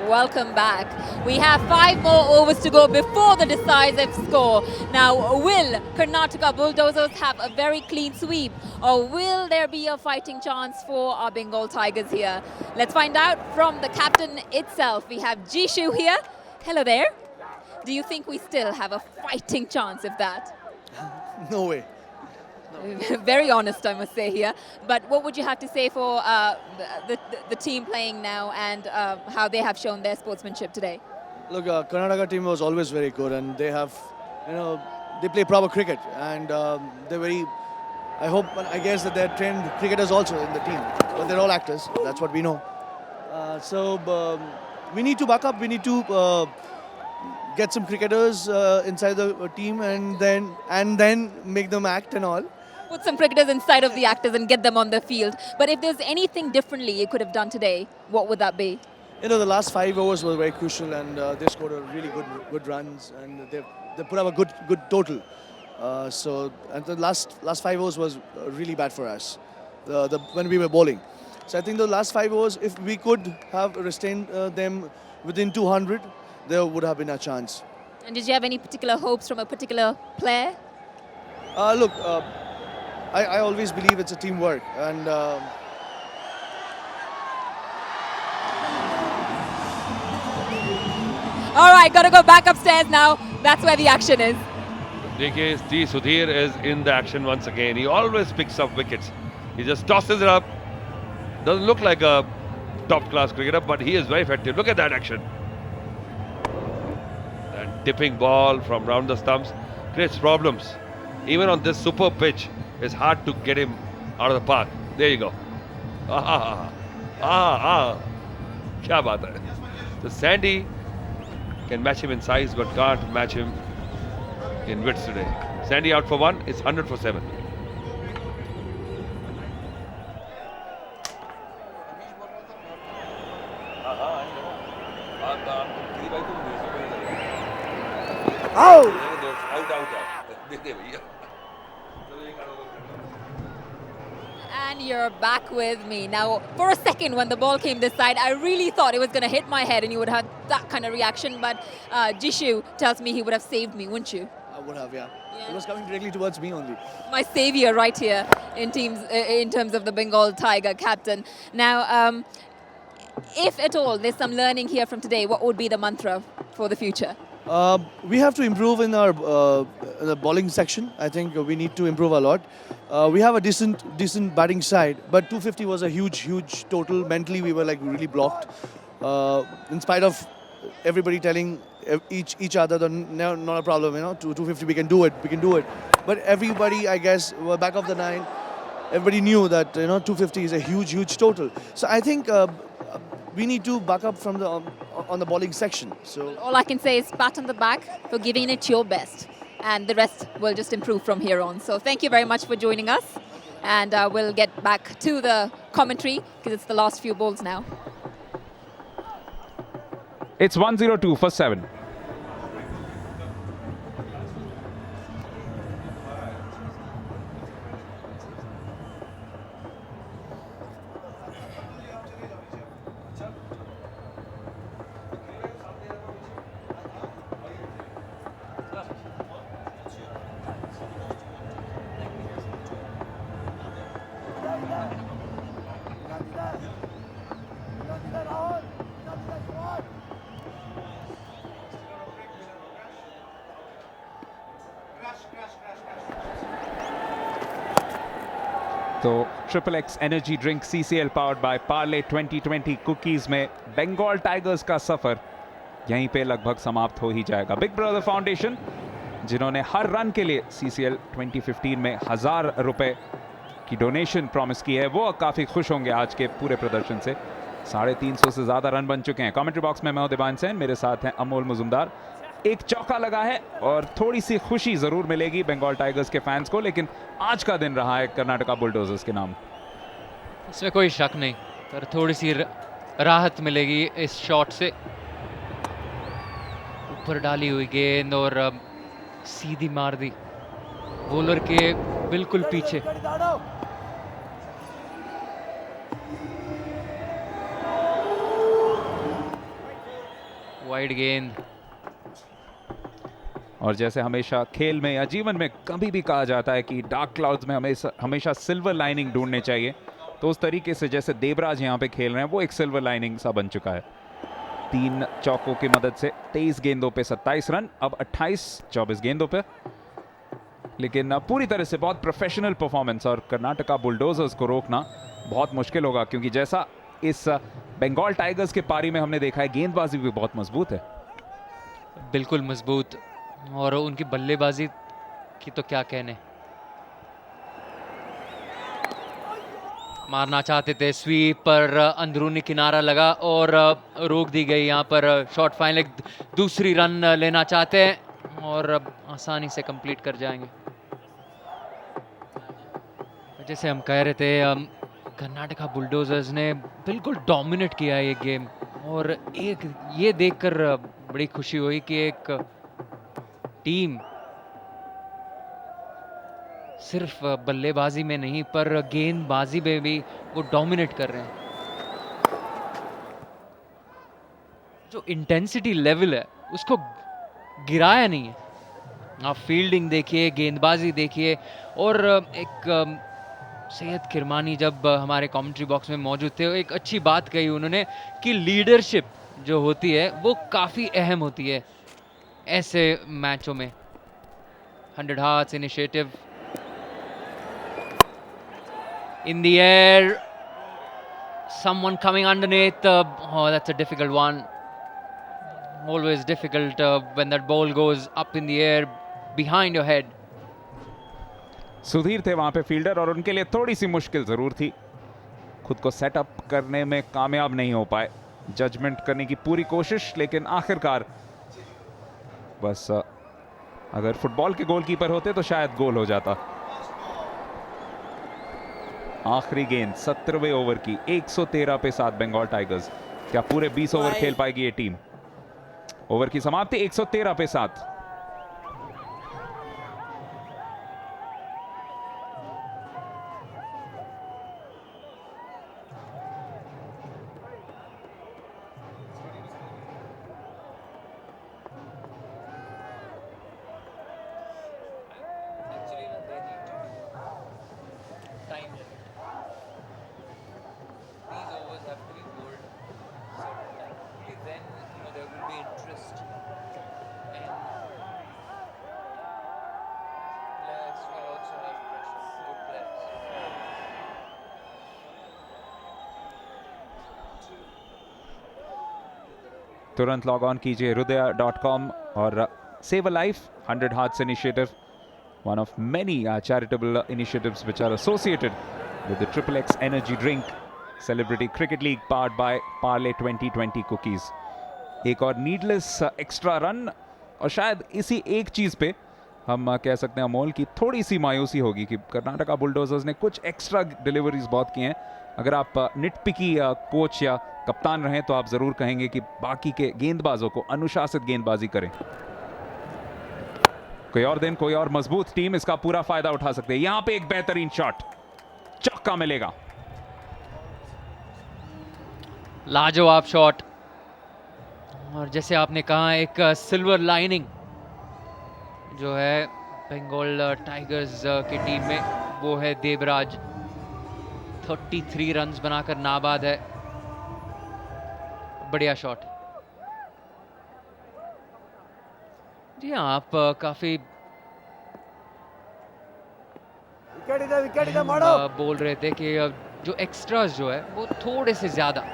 Welcome back. We have 5 more overs to go before the decisive score. Now, will Karnataka Bulldozers have a very clean sweep, or will there be a fighting chance for our Bengal Tigers here? Let's find out from the captain itself. We have Jishu here. Hello there. Do you think we still have a fighting chance of that? No way. Very honest, I must say here. But what would you have to say for the team playing now and how they have shown their sportsmanship today? Look, Karnataka team was always very good, and they have, they play proper cricket, and they're very. I guess that they're trained cricketers also in the team, but they're all actors. That's what we know. We need to back up. We need to get some cricketers inside the team, and then make them act and all. Put some cricketers inside of the actors and get them on the field. But if there's anything differently you could have done today, what would that be? The last 5 overs were very crucial, and they scored a really good runs, and they put up a good total. And the last 5 overs was really bad for us, when we were bowling. So I think the last 5 overs, if we could have restrained them within 200, there would have been a chance. And did you have any particular hopes from a particular player? Look, I always believe it's a teamwork, and All right, got to go back upstairs now. That's where the action is. JK Sudhir is in the action once again. He always picks up wickets. He just tosses it up. Doesn't look like a top-class cricketer, but he is very effective. Look at that action. That tipping ball from round the stumps creates problems. Even on this super pitch, it's hard to get him out of the park. There you go. Kya baat hai. So Sandy can match him in size, but can't match him in width today. Sandy out for 1, it's 100 for 7. And you're back with me. Now, for a second when the ball came this side, I really thought it was going to hit my head and you would have that kind of reaction, but Jishu tells me he would have saved me, wouldn't you? I would have, yeah. It was coming directly towards me only. My savior right here in terms of the Bengal Tiger captain. Now, if at all there's some learning here from today, what would be the mantra for the future? We have to improve in our the bowling section. I think we need to improve a lot. We have a decent batting side, but 250 was a huge total. Mentally, we were like really blocked. In spite of everybody telling each other that no, not a problem, 250 we can do it. But everybody, I guess, were back of the nine. Everybody knew that 250 is a huge total. So I think we need to back up from on the bowling section. So all I can say is pat on the back for giving it your best, and the rest will just improve from here on. So thank you very much for joining us, and we'll get back to the commentary because it's the last few balls now. It's 102 for 7. तो triple x energy drink CCL powered by Parle 2020 cookies में Bengal tigers का सफर यहीं पे लगभग समाप्त हो ही जाएगा। Big brother foundation जिन्होंने हर रन के लिए CCL 2015 में 1000 रुपए की डोनेशन प्रॉमिस की है, वो काफ़ी खुश होंगे आज के पूरे प्रदर्शन से। 350 से ज़्यादा रन बन चुके हैं। कमेंट्री बॉक्स में मैं हूं दिवान सेन, मेरे साथ हैं अमोल मुजुमदार। एक चौका लगा है और थोड़ी सी खुशी ज़रूर मिलेगी बंगाल टाइगर्स के फैंस को, लेकिन आज का दिन रहा है कर्नाटका बुलडोजर्स के नाम। इसमें कोई शक नहीं, पर थोड़ी सी राहत मिलेगी इस शॉट से। ऊपर डाली हुई गेंद और सीधी मार दी बॉलर के बिल्कुल पीछे। वाइड गेंद। और जैसे हमेशा खेल में या जीवन में कभी भी कहा जाता है कि डार्क क्लाउड्स में हमेशा सिल्वर लाइनिंग ढूंढने चाहिए, तो उस तरीके से जैसे देवराज यहाँ पे खेल रहे हैं वो एक सिल्वर लाइनिंग सा बन चुका है। 3 चौकों की मदद से 23 गेंदों पे 27 रन, अब 28-24 गेंदों पे, लेकिन पूरी तरह से बहुत प्रोफेशनल परफॉर्मेंस। और कर्नाटका बुलडोजर्स को रोकना बहुत मुश्किल होगा, क्योंकि जैसा इस बंगाल टाइगर्स के पारी में हमने देखा है, गेंदबाजी भी बहुत मजबूत है। बिल्कुल मजबूत, और उनकी बल्लेबाजी की तो क्या कहने। मारना चाहते थे स्वीप पर, अंदरूनी किनारा लगा और रोक दी गई। यहाँ पर शॉट फाइनल दूसरी रन लेना चाहते हैं और आसानी से कंप्लीट कर जाएंगे। जैसे हम कह रहे थे, कर्नाटका बुलडोजर्स ने बिल्कुल डोमिनेट किया ये गेम, और एक ये देखकर बड़ी खुशी हुई कि एक टीम सिर्फ बल्लेबाजी में नहीं पर गेंदबाजी में भी वो डोमिनेट कर रहे हैं। जो इंटेंसिटी लेवल है उसको गिराया नहीं है। आप फील्डिंग देखिए, गेंदबाजी देखिए, और एक सैयद किरमानी जब हमारे कमेंट्री बॉक्स में मौजूद थे, एक अच्छी बात कही उन्होंने कि लीडरशिप जो होती है वो काफ़ी अहम होती है ऐसे मैचों में। 100 hearts initiative in the air, someone coming underneath. Oh, that's a difficult one. Always difficult when that ball goes up in the air behind your head. Sudhir थे वहां पे फील्डर, और उनके लिए थोड़ी सी मुश्किल जरूर थी। खुद को सेटअप करने में कामयाब नहीं हो पाए, जजमेंट करने की पूरी कोशिश, लेकिन आखिरकार बस अगर फुटबॉल के गोलकीपर होते तो शायद गोल हो जाता। आखिरी गेंद 17वें ओवर की, 113 पे 7 बंगाल टाइगर्स। क्या पूरे 20 ओवर खेल पाएगी ये टीम? ओवर की समाप्ति 113 पे 7। तुरंत लॉग ऑन कीजिए hridaya.com और save a life 100 hearts initiative, one of many charitable initiatives which are associated with the XXX energy drink celebrity cricket league powered by Parle 2020 cookies। एक और नीडलेस एक्स्ट्रा रन, और शायद इसी एक चीज पे हम कह सकते हैं अमोल की थोड़ी सी मायूसी होगी कि कर्नाटका बुलडोजर्स ने कुछ एक्स्ट्रा डिलीवरीज बहुत की हैं। अगर आप निटपिकी कोच या कप्तान रहें तो आप जरूर कहेंगे कि बाकी के गेंदबाजों को अनुशासित गेंदबाजी करें। कोई और दिन, कोई और मजबूत टीम इसका पूरा फायदा उठा सकते हैं। यहां पे एक बेहतरीन शॉट, चौका मिलेगा। लाजवाब शॉट, और जैसे आपने कहा एक सिल्वर लाइनिंग जो है बंगाल टाइगर्स की टीम में, वो है देवराज। 33 रन्स बनाकर नाबाद है। बढ़िया शॉट। जी हाँ, आप काफी बोल रहे थे कि जो एक्स्ट्रास जो है वो थोड़े से ज्यादा।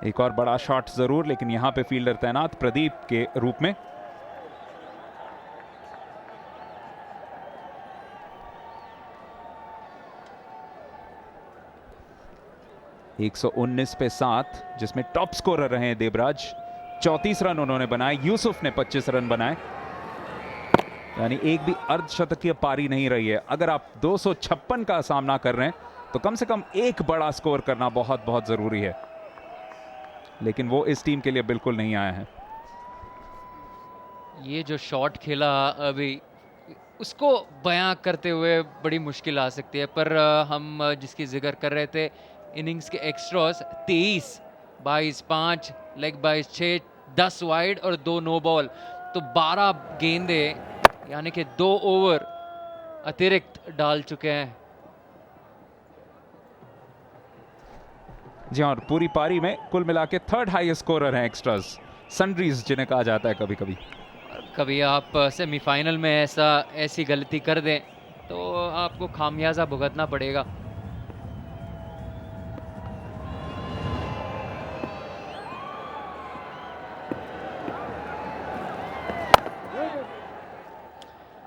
एक और बड़ा शॉट जरूर, लेकिन यहां पे फील्डर तैनात प्रदीप के रूप में। एक 119 पे 7, जिसमें टॉप स्कोरर रहे हैं देवराज। 34 रन उन्होंने बनाए, यूसुफ ने 25 रन बनाए, यानी एक भी अर्धशतकीय पारी नहीं रही है। अगर आप 256 का सामना कर रहे हैं तो कम से कम एक बड़ा स्कोर करना बहुत बहुत जरूरी है, लेकिन वो इस टीम के लिए बिल्कुल नहीं आया है। ये जो शॉट खेला अभी, उसको बयां करते हुए बड़ी मुश्किल आ सकती है, पर हम जिसकी जिक्र कर रहे थे इनिंग्स के एक्स्ट्रास 23, 22 5, लेग बाइस 6, 10 वाइड और 2 नो बॉल, तो 12 गेंदें यानी कि 2 ओवर अतिरिक्त डाल चुके हैं। जी हाँ, और पूरी पारी में कुल मिला के थर्ड हाईएस्ट स्कोरर हैं एक्स्ट्रास, सनरीज जिन्हें कहा जाता है कभी कभी। कभी आप सेमीफाइनल में ऐसी गलती कर दें तो आपको खामियाजा भुगतना पड़ेगा।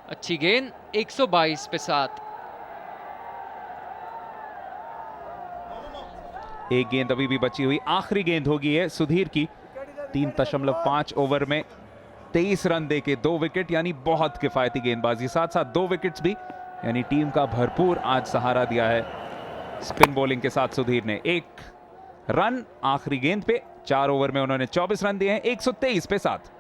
अच्छी गेंद, 122 पे 7। एक गेंद अभी भी बची हुई, आखिरी गेंद होगी है सुधीर की। 3.5 ओवर में 23 रन देके 2 विकेट, यानी बहुत किफायती गेंदबाजी, साथ साथ 2 विकेट्स भी, यानी टीम का भरपूर आज सहारा दिया है स्पिन बॉलिंग के साथ सुधीर ने। 1 रन आखिरी गेंद पे, 4 ओवर में उन्होंने 24 रन दिए हैं, 123 पे 7।